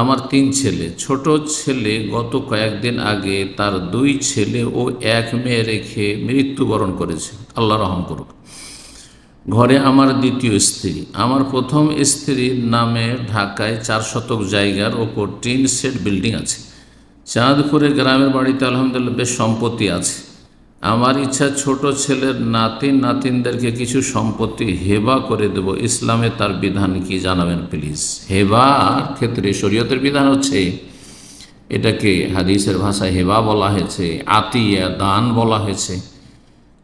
আমার 3 ছেলে, ছোট ছেলে গত কয়েকদিন আগে তার 2 ছেলে ও 1 মেয়ে রেখে মৃত্যুবরণ করেছে, আল্লাহ রহম করুক। ঘরে আমার দ্বিতীয় স্ত্রী, আমার প্রথম স্ত্রীর নামে ঢাকায় 4 শতক জায়গার ওপর টিন সেট বিল্ডিং আছে। চাঁদপুরে গ্রামের বাড়িতে আলহামদুলিল্লাহ বেশ সম্পত্তি আছে। আমার ইচ্ছা ছোট ছেলের নাতিনদেরকে কিছু সম্পত্তি হেবা করে দেব, ইসলামে তার বিধান কি জানাবেন প্লিজ। হেবার ক্ষেত্রে শরীয়তের বিধান হচ্ছে, এটাকে হাদিসের ভাষায় হেবা বলা হয়েছে, আতিয়া দান বলা হয়েছে।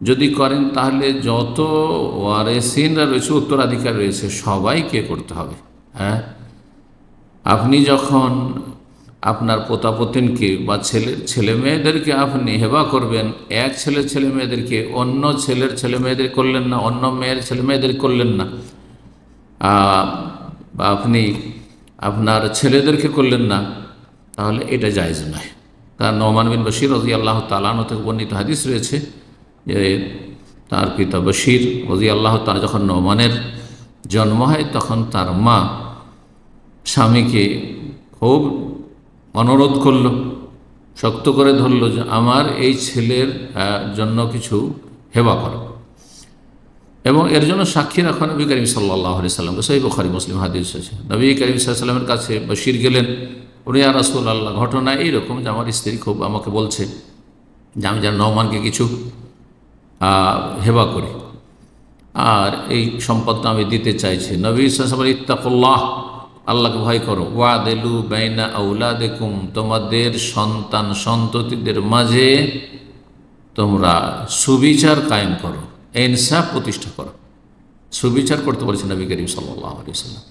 যদি করেন তাহলে যত ওয়ারেসিনরা রয়েছে, উত্তরাধিকার রয়েছে, সবাইকে করতে হবে। হ্যাঁ, আপনি যখন আপনার পোতাপতিনকে বা ছেলে মেয়েদেরকে আপনি হেবা করবেন, এক ছেলে মেয়েদেরকে অন্য ছেলে মেয়েদের করলেন না, অন্য মেয়ের ছেলে মেয়েদের করলেন না, বা আপনি আপনার ছেলেদেরকে করলেন না, তাহলে এটা জায়েজ নয়। তার নোমান বিন বশির রাদিয়াল্লাহু তাআলা আনহু থেকে বর্ণিত হাদিস রয়েছে যে তার পিতা বশির রাদিয়াল্লাহু তাআলা যখন নোমানের জন্ম হয়, তখন তার মা স্বামীকে খুব অনুরোধ করল, শক্ত করে ধরল যে আমার এই ছেলের জন্য কিছু হেবা করো, এবং এর জন্য সাক্ষী রাখা নবী করিম সাল্লাল্লাহু আলাইহি সাল্লামকে। সহিহ বুখারী মুসলিম হাদিস আছে। নবী করিম সাল্লাল্লাহু আলাইহি সাল্লামের কাছে বশির গেলেন, বলে ইয়া রাসূলুল্লাহ, ঘটনা এইরকম যে আমার স্ত্রী খুব আমাকে বলছে যে আমি যেন নোমানকে কিছু হেবা করি, আর এই সম্পদটা আমি দিতে চাইছি। নবী সাল্লাল্লাহু আলাইহি ওয়াসাল্লাম ইত্তাকুল্লাহ, আল্লাহকে ভয় করো, ওয়াদিলু বাইনা আওলাদিকুম, তোমাদের সন্ততিদের মাঝে তোমরা সুবিচার কায়েম করো, ইনসাফ প্রতিষ্ঠা করো। সুবিচার করতে বলেছেন নবী করিম সাল্লাল্লাহু আলাইহি ওয়াসাল্লাম।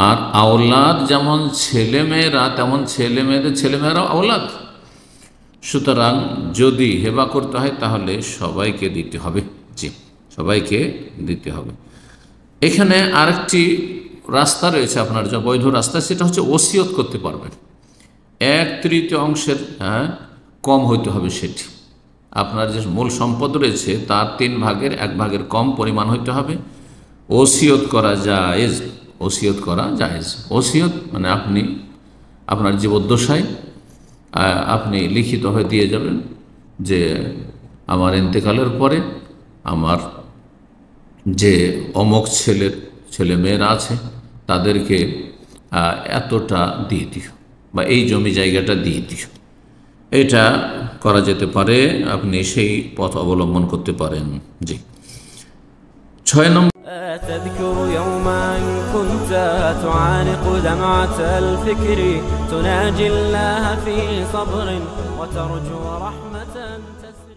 আর আওলাদ যেমন ছেলেমেয়েরা, তেমন ছেলেমেয়েরাও আওলাদ। সুতরাং যদি হেবা করতে হয় তাহলে সবাইকে দিতে হবে। জি, সবাইকে দিতে হবে। এখানে আরেকটি রাস্তা রয়েছে আপনার, যা বৈধ রাস্তা, সেটা হচ্ছে ওসিয়ত করতে পারবেন। 1/3 অংশের কম হইতে হবে সেটি। আপনার যে মূল সম্পদ রয়েছে তার 3 ভাগের 1 ভাগের কম পরিমাণ হইতে হবে। ওসিয়ত করা জায়েজ, ওসিয়ত করা জায়েজ। ওসিয়ত মানে আপনি আপনার জীবদ্দশায় আপনি লিখিত হয়ে দিয়ে যাবেন যে আমার ইন্তেকালের পরে আমার যে অমুক ছেলে মেয়েরা আছে তাদেরকে এতটা দিয়ে দিও, বা এই জমি জায়গাটা দিয়ে দিও। এটা করা যেতে পারে, আপনি সেই পথ অবলম্বন করতে পারেন। জি। 6 নম্বর, تذكر يوما كنت تعانق دمعة الفكر تناجي الله في صبر وترجو رحمة تسري